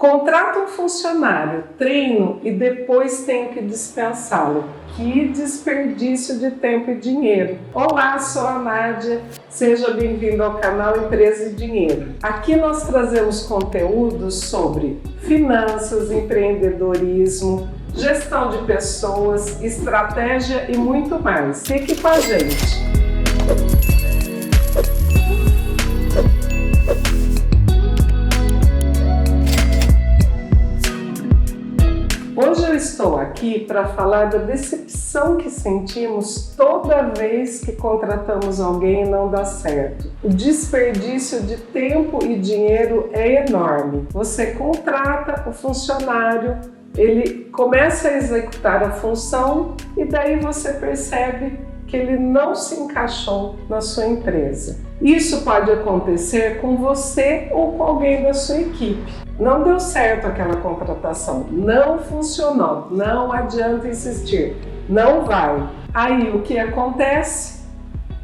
Contrato um funcionário, treino e depois tenho que dispensá-lo. Que desperdício de tempo e dinheiro! Olá, sou a Nádia, seja bem-vindo ao canal Empresa e Dinheiro. Aqui nós trazemos conteúdos sobre finanças, empreendedorismo, gestão de pessoas, estratégia e muito mais. Fique com a gente! Hoje eu estou aqui para falar da decepção que sentimos toda vez que contratamos alguém e não dá certo. O desperdício de tempo e dinheiro é enorme. Você contrata o funcionário, ele começa a executar a função e daí você percebe que ele não se encaixou na sua empresa. Isso pode acontecer com você ou com alguém da sua equipe. Não deu certo aquela contratação, não funcionou, não adianta insistir, não vai. Aí o que acontece?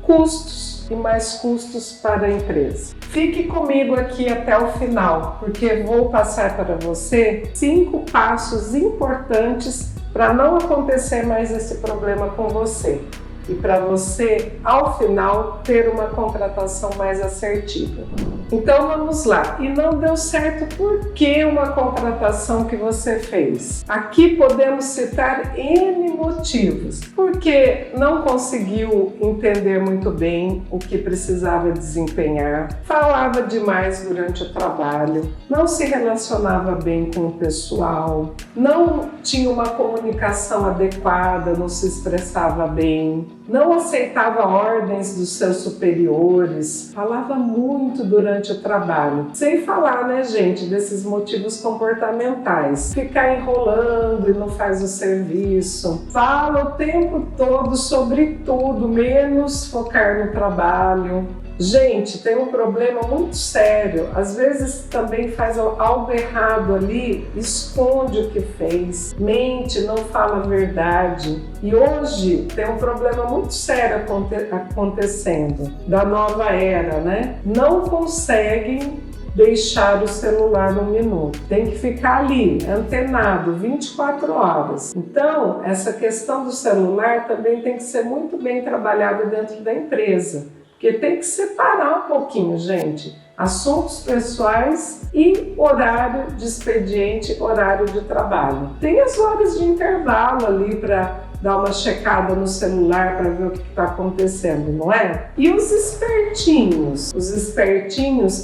Custos e mais custos para a empresa. Fique comigo aqui até o final, porque vou passar para você 5 passos importantes para não acontecer mais esse problema com você. E para você, ao final, ter uma contratação mais assertiva. Então vamos lá. E não deu certo por que uma contratação que você fez? Aqui podemos citar N motivos. Porque não conseguiu entender muito bem o que precisava desempenhar, falava demais durante o trabalho, não se relacionava bem com o pessoal, não tinha uma comunicação adequada, não se expressava bem, não aceitava ordens dos seus superiores, falava muito durante o trabalho. Sem falar, né, gente, desses motivos comportamentais. Ficar enrolando e não faz o serviço. Fala o tempo todo sobre tudo, menos focar no trabalho. Gente, tem um problema muito sério. Às vezes também faz algo errado ali, esconde o que fez, mente, não fala a verdade. E hoje tem um problema muito sério acontecendo, da nova era, né? Não conseguem deixar o celular 1 minuto. Tem que ficar ali, antenado, 24 horas. Então, essa questão do celular também tem que ser muito bem trabalhada dentro da empresa. Porque tem que separar um pouquinho, gente, assuntos pessoais e horário de expediente, horário de trabalho. Tem as horas de intervalo ali para dar uma checada no celular para ver o que está acontecendo, não é? E os espertinhos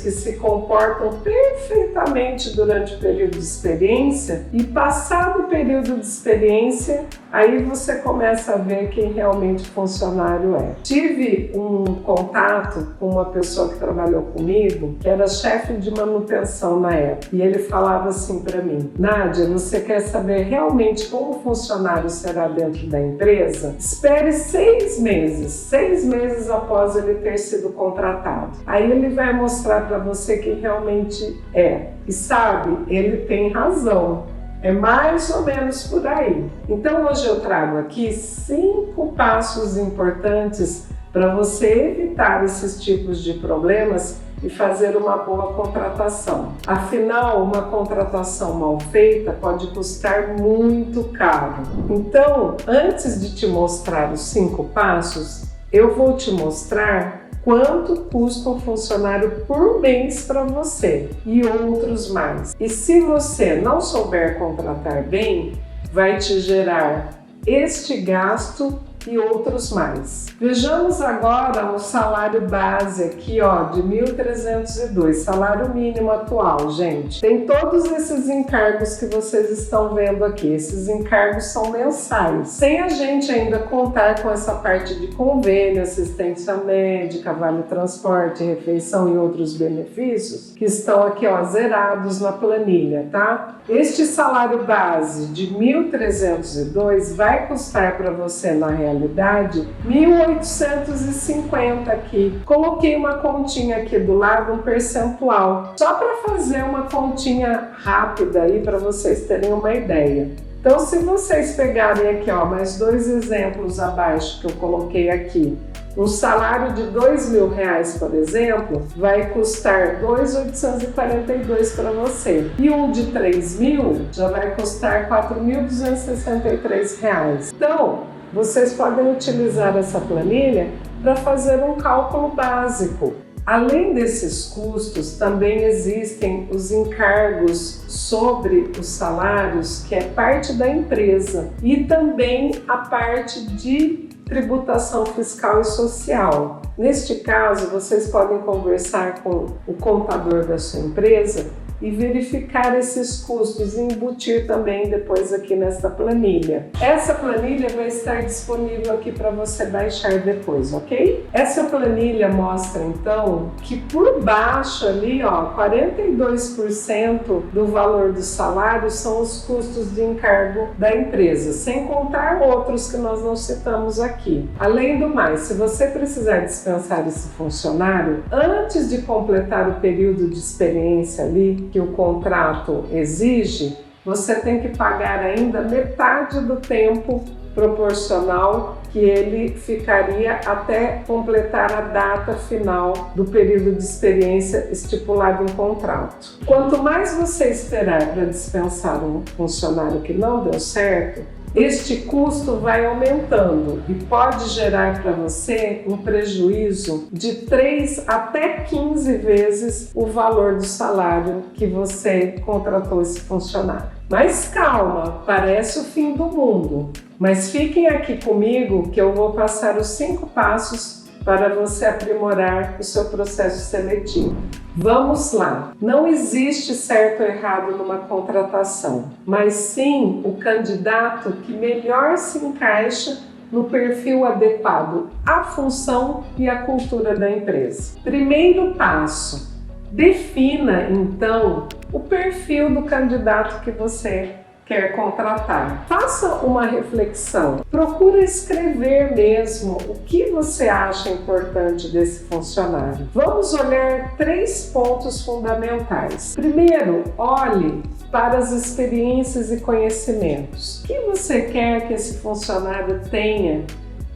que se comportam perfeitamente durante o período de experiência e passado o período de experiência, aí você começa a ver quem realmente funcionário é. Tive um contato com uma pessoa que trabalhou comigo, que era chefe de manutenção na época, e ele falava assim para mim: Nádia, você quer saber realmente como o funcionário será dentro da empresa? Espere 6 meses após ele ter sido contratado. Aí ele vai mostrar para você quem realmente é. E sabe, ele tem razão. É mais ou menos por aí. Então hoje eu trago aqui 5 passos importantes para você evitar esses tipos de problemas e fazer uma boa contratação. Afinal, uma contratação mal feita pode custar muito caro. Então, antes de te mostrar os 5 passos, eu vou te mostrar quanto custa um funcionário por mês para você e outros mais. E se você não souber contratar bem, vai te gerar este gasto e outros mais. Vejamos agora o salário base aqui, ó, de 1.302, salário mínimo atual, gente. Tem todos esses encargos que vocês estão vendo aqui. Esses encargos são mensais. Sem a gente ainda contar com essa parte de convênio, assistência médica, vale transporte, refeição e outros benefícios que estão aqui, ó, zerados na planilha, tá? Este salário base de 1.302 vai custar para você, na realidade, 1.850 aqui. Coloquei uma continha aqui do lado, um percentual, só para fazer uma continha rápida aí para vocês terem uma ideia. Então, se vocês pegarem aqui, ó, mais 2 exemplos abaixo que eu coloquei aqui, Um salário de R$2.000, por exemplo, vai custar R$2.842 para você. E um de R$3.000 já vai custar R$4.263. Então, vocês podem utilizar essa planilha para fazer um cálculo básico. Além desses custos, também existem os encargos sobre os salários, que é parte da empresa, e também a parte de tributação fiscal e social. Neste caso, vocês podem conversar com o contador da sua empresa e verificar esses custos e embutir também depois aqui nesta planilha. Essa planilha vai estar disponível aqui para você baixar depois, ok? Essa planilha mostra então que por baixo ali, ó, 42% do valor do salário são os custos de encargo da empresa, sem contar outros que nós não citamos aqui. Além do mais, se você precisar dispensar esse funcionário, antes de completar o período de experiência ali, que o contrato exige, você tem que pagar ainda metade do tempo proporcional que ele ficaria até completar a data final do período de experiência estipulado em contrato. Quanto mais você esperar para dispensar um funcionário que não deu certo, este custo vai aumentando e pode gerar para você um prejuízo de 3 até 15 vezes o valor do salário que você contratou esse funcionário. Mas calma, parece o fim do mundo. Mas fiquem aqui comigo que eu vou passar os 5 passos para você aprimorar o seu processo seletivo. Vamos lá! Não existe certo ou errado numa contratação, mas sim o candidato que melhor se encaixa no perfil adequado à função e à cultura da empresa. Primeiro passo: defina então o perfil do candidato que você quer contratar. Faça uma reflexão, procura escrever mesmo o que você acha importante desse funcionário. Vamos olhar 3 pontos fundamentais. Primeiro, olhe para as experiências e conhecimentos. O que você quer que esse funcionário tenha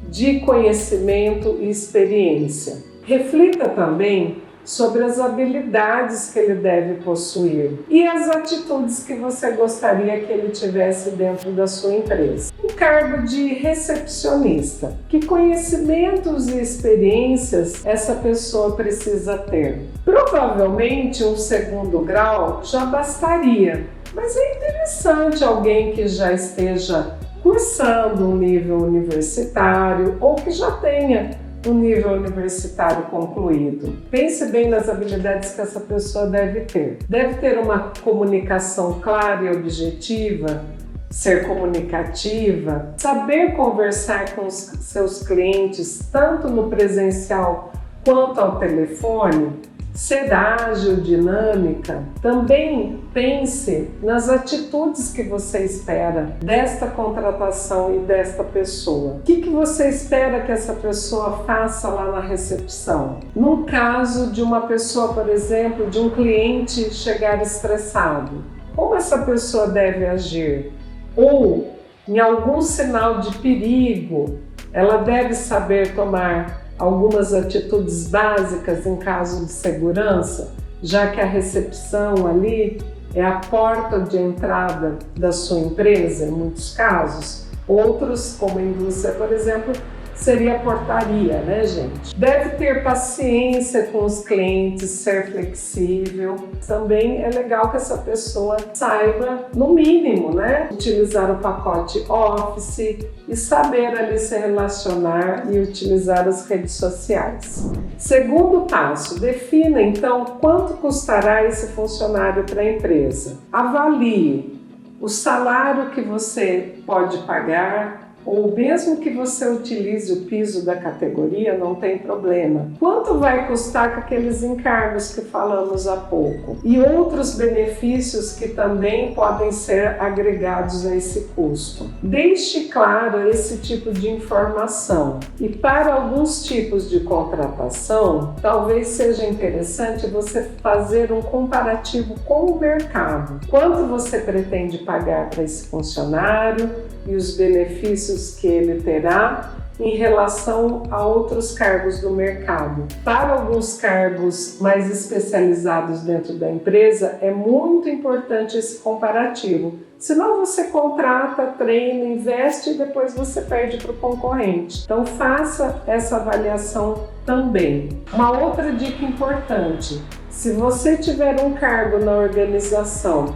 de conhecimento e experiência? Reflita também sobre as habilidades que ele deve possuir e as atitudes que você gostaria que ele tivesse dentro da sua empresa. Um cargo de recepcionista. Que conhecimentos e experiências essa pessoa precisa ter? Provavelmente um 2º grau já bastaria, mas é interessante alguém que já esteja cursando um nível universitário ou que já tenha um nível universitário concluído. Pense bem nas habilidades que essa pessoa deve ter. Deve ter uma comunicação clara e objetiva, ser comunicativa, saber conversar com os seus clientes, tanto no presencial quanto ao telefone, ser ágil, dinâmica. Também pense nas atitudes que você espera desta contratação e desta pessoa. O que você espera que essa pessoa faça lá na recepção? No caso de uma pessoa, por exemplo, de um cliente chegar estressado, como essa pessoa deve agir? Ou, em algum sinal de perigo, ela deve saber tomar algumas atitudes básicas em caso de segurança, já que a recepção ali é a porta de entrada da sua empresa, em muitos casos. Outros, como a indústria, por exemplo, seria a portaria, né, gente? Deve ter paciência com os clientes, ser flexível. Também é legal que essa pessoa saiba, no mínimo, né, utilizar o pacote Office e saber ali se relacionar e utilizar as redes sociais. Segundo passo, defina então quanto custará esse funcionário para a empresa. Avalie o salário que você pode pagar, ou mesmo que você utilize o piso da categoria, não tem problema. Quanto vai custar com aqueles encargos que falamos há pouco? E outros benefícios que também podem ser agregados a esse custo. Deixe claro esse tipo de informação. E para alguns tipos de contratação, talvez seja interessante você fazer um comparativo com o mercado. Quanto você pretende pagar para esse funcionário e os benefícios que ele terá em relação a outros cargos do mercado. Para alguns cargos mais especializados dentro da empresa, é muito importante esse comparativo. Senão você contrata, treina, investe e depois você perde para o concorrente. Então faça essa avaliação também. Uma outra dica importante: se você tiver um cargo na organização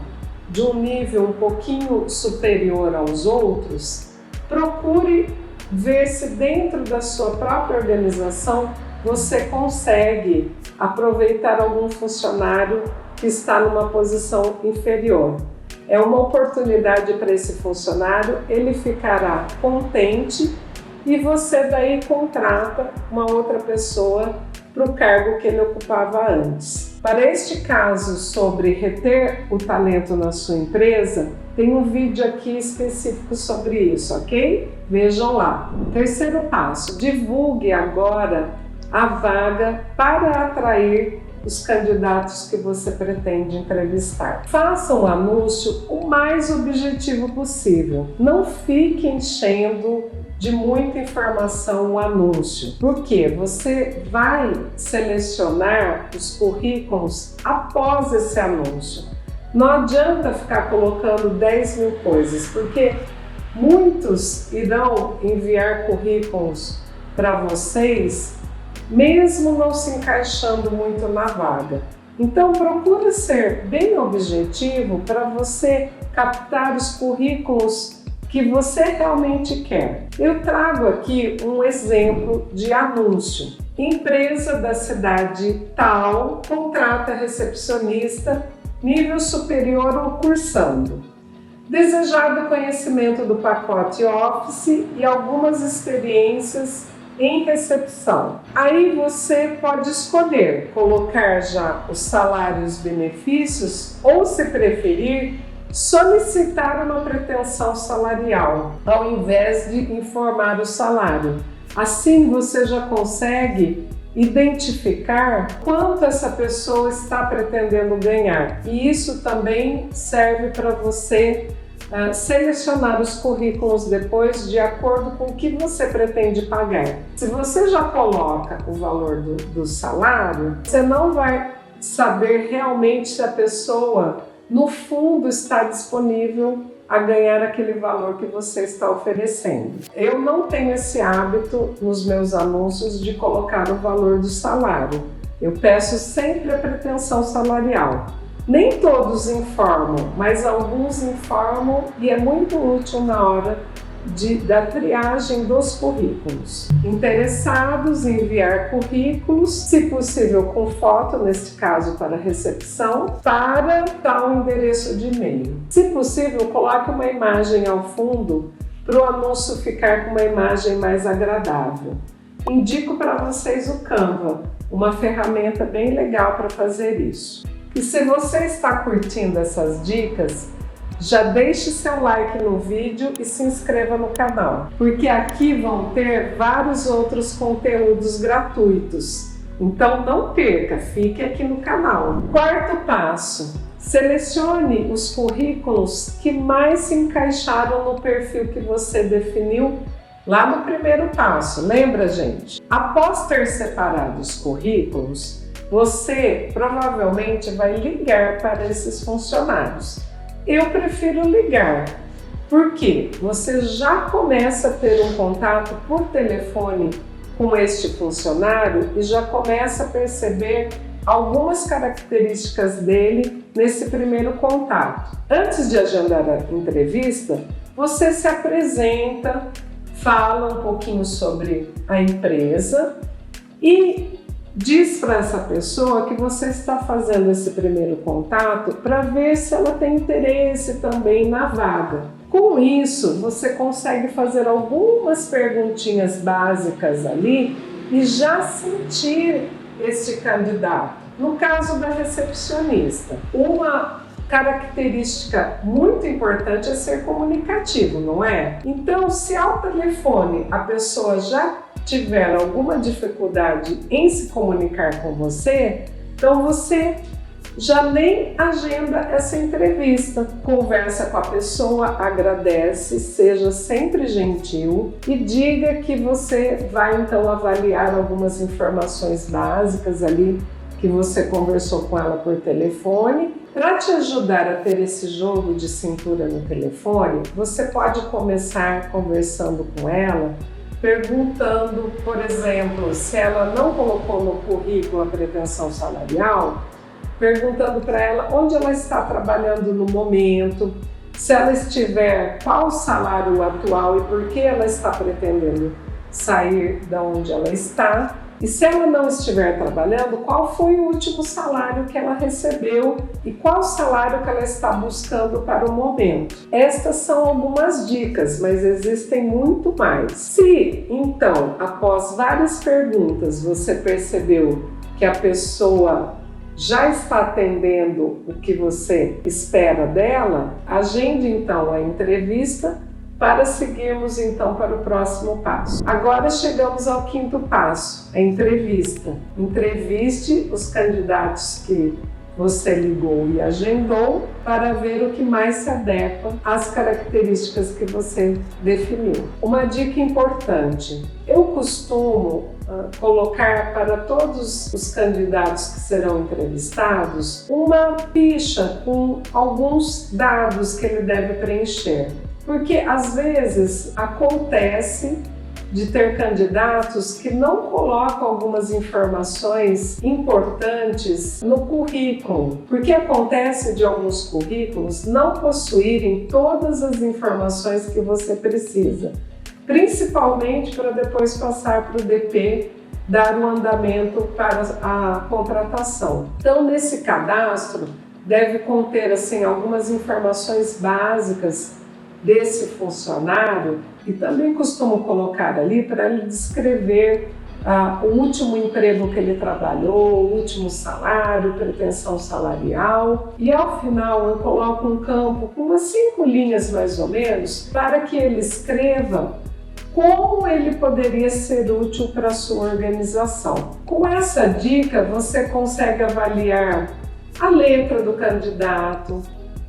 de um nível um pouquinho superior aos outros, procure ver se dentro da sua própria organização você consegue aproveitar algum funcionário que está numa posição inferior. É uma oportunidade para esse funcionário, ele ficará contente e você daí contrata uma outra pessoa para o cargo que ele ocupava antes. Para este caso sobre reter o talento na sua empresa, tem um vídeo aqui específico sobre isso, ok? Vejam lá. Terceiro passo: divulgue agora a vaga para atrair os candidatos que você pretende entrevistar. Faça um anúncio o mais objetivo possível. Não fique enchendo de muita informação o anúncio, porque você vai selecionar os currículos após esse anúncio. Não adianta ficar colocando 10 mil coisas, porque muitos irão enviar currículos para vocês, mesmo não se encaixando muito na vaga. Então procure ser bem objetivo para você captar os currículos que você realmente quer. Eu trago aqui um exemplo de anúncio. Empresa da cidade tal contrata recepcionista nível superior ou cursando. Desejado conhecimento do pacote Office e algumas experiências em recepção. Aí você pode escolher colocar já os salários, benefícios, ou, se preferir, solicitar uma pretensão salarial, ao invés de informar o salário. Assim você já consegue identificar quanto essa pessoa está pretendendo ganhar. E isso também serve para você selecionar os currículos depois de acordo com o que você pretende pagar. Se você já coloca o valor do salário, você não vai saber realmente se a pessoa no fundo está disponível a ganhar aquele valor que você está oferecendo. Eu não tenho esse hábito nos meus anúncios de colocar o valor do salário. Eu peço sempre a pretensão salarial. Nem todos informam, mas alguns informam e é muito útil na hora da triagem dos currículos. Interessados em enviar currículos, se possível com foto, neste caso para recepção, para tal endereço de e-mail. Se possível, coloque uma imagem ao fundo para o anúncio ficar com uma imagem mais agradável. Indico para vocês o Canva, uma ferramenta bem legal para fazer isso. E se você está curtindo essas dicas, já deixe seu like no vídeo e se inscreva no canal, porque aqui vão ter vários outros conteúdos gratuitos. Então não perca, fique aqui no canal. Quarto passo: selecione os currículos que mais se encaixaram no perfil que você definiu lá no primeiro passo. Lembra, gente? Após ter separado os currículos, você provavelmente vai ligar para esses funcionários. Eu prefiro ligar, porque você já começa a ter um contato por telefone com este funcionário e já começa a perceber algumas características dele nesse primeiro contato. Antes de agendar a entrevista, você se apresenta, fala um pouquinho sobre a empresa e diz para essa pessoa que você está fazendo esse primeiro contato para ver se ela tem interesse também na vaga. Com isso, você consegue fazer algumas perguntinhas básicas ali e já sentir este candidato. No caso da recepcionista, uma característica muito importante é ser comunicativo, não é? Então, se ao telefone a pessoa já tiver alguma dificuldade em se comunicar com você, então você já nem agenda essa entrevista. Conversa com a pessoa, agradece, seja sempre gentil e diga que você vai então avaliar algumas informações básicas ali que você conversou com ela por telefone. Para te ajudar a ter esse jogo de cintura no telefone, você pode começar conversando com ela, perguntando, por exemplo, se ela não colocou no currículo a pretensão salarial, perguntando para ela onde ela está trabalhando no momento, se ela estiver, qual o salário atual e por que ela está pretendendo sair da onde ela está. E se ela não estiver trabalhando, qual foi o último salário que ela recebeu e qual o salário que ela está buscando para o momento. Estas são algumas dicas, mas existem muito mais. Se, então, após várias perguntas, você percebeu que a pessoa já está atendendo o que você espera dela, agende então a entrevista para seguirmos então para o próximo passo. Agora chegamos ao quinto passo, a entrevista. Entreviste os candidatos que você ligou e agendou para ver o que mais se adequa às características que você definiu. Uma dica importante, eu costumo colocar para todos os candidatos que serão entrevistados uma ficha com alguns dados que ele deve preencher. Porque às vezes acontece de ter candidatos que não colocam algumas informações importantes no currículo. Porque acontece de alguns currículos não possuírem todas as informações que você precisa, principalmente para depois passar para o DP dar um andamento para a contratação. Então, nesse cadastro deve conter assim algumas informações básicas desse funcionário e também costumo colocar ali para ele descrever o último emprego que ele trabalhou, o último salário, pretensão salarial, e ao final eu coloco um campo com umas 5 linhas mais ou menos para que ele escreva como ele poderia ser útil para a sua organização. Com essa dica você consegue avaliar a letra do candidato,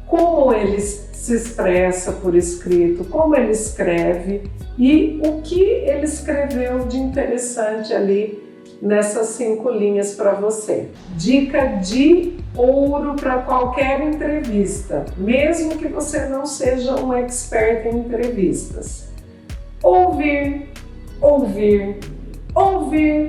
como ele se expressa por escrito, como ele escreve e o que ele escreveu de interessante ali nessas 5 linhas para você. Dica de ouro para qualquer entrevista, mesmo que você não seja um expert em entrevistas. Ouvir, ouvir, ouvir,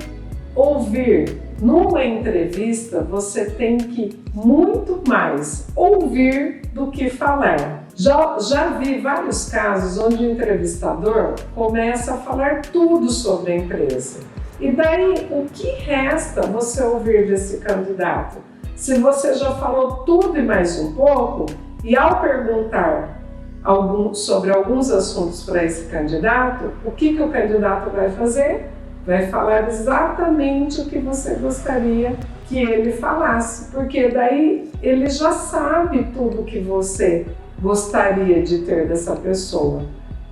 ouvir. Numa entrevista, você tem que muito mais ouvir do que falar. Já vi vários casos onde o entrevistador começa a falar tudo sobre a empresa. E daí, o que resta você ouvir desse candidato? Se você já falou tudo e mais um pouco, e ao perguntar sobre alguns assuntos para esse candidato, o que o candidato vai fazer? Vai falar exatamente o que você gostaria que ele falasse, porque daí ele já sabe tudo que você gostaria de ter dessa pessoa.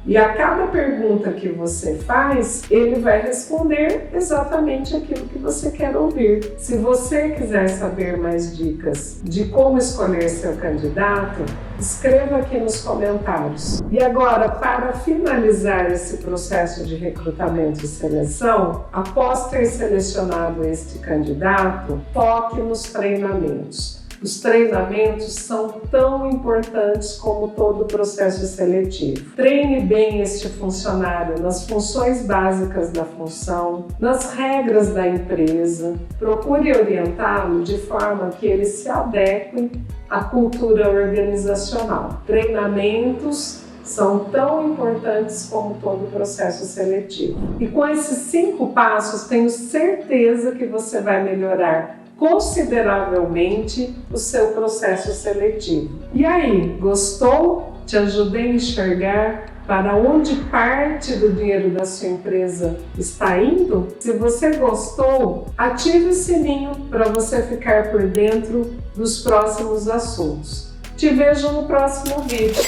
E a cada pergunta que você faz, ele vai responder exatamente aquilo que você quer ouvir. Se você quiser saber mais dicas de como escolher seu candidato, escreva aqui nos comentários. E agora, para finalizar esse processo de recrutamento e seleção, após ter selecionado este candidato, foque nos treinamentos. Os treinamentos são tão importantes como todo o processo seletivo. Treine bem este funcionário nas funções básicas da função, nas regras da empresa. Procure orientá-lo de forma que ele se adeque à cultura organizacional. Treinamentos são tão importantes como todo o processo seletivo. E com esses 5 passos, tenho certeza que você vai melhorar consideravelmente o seu processo seletivo. E aí, gostou? Te ajudei a enxergar para onde parte do dinheiro da sua empresa está indo? Se você gostou, ative o sininho para você ficar por dentro dos próximos assuntos. Te vejo no próximo vídeo.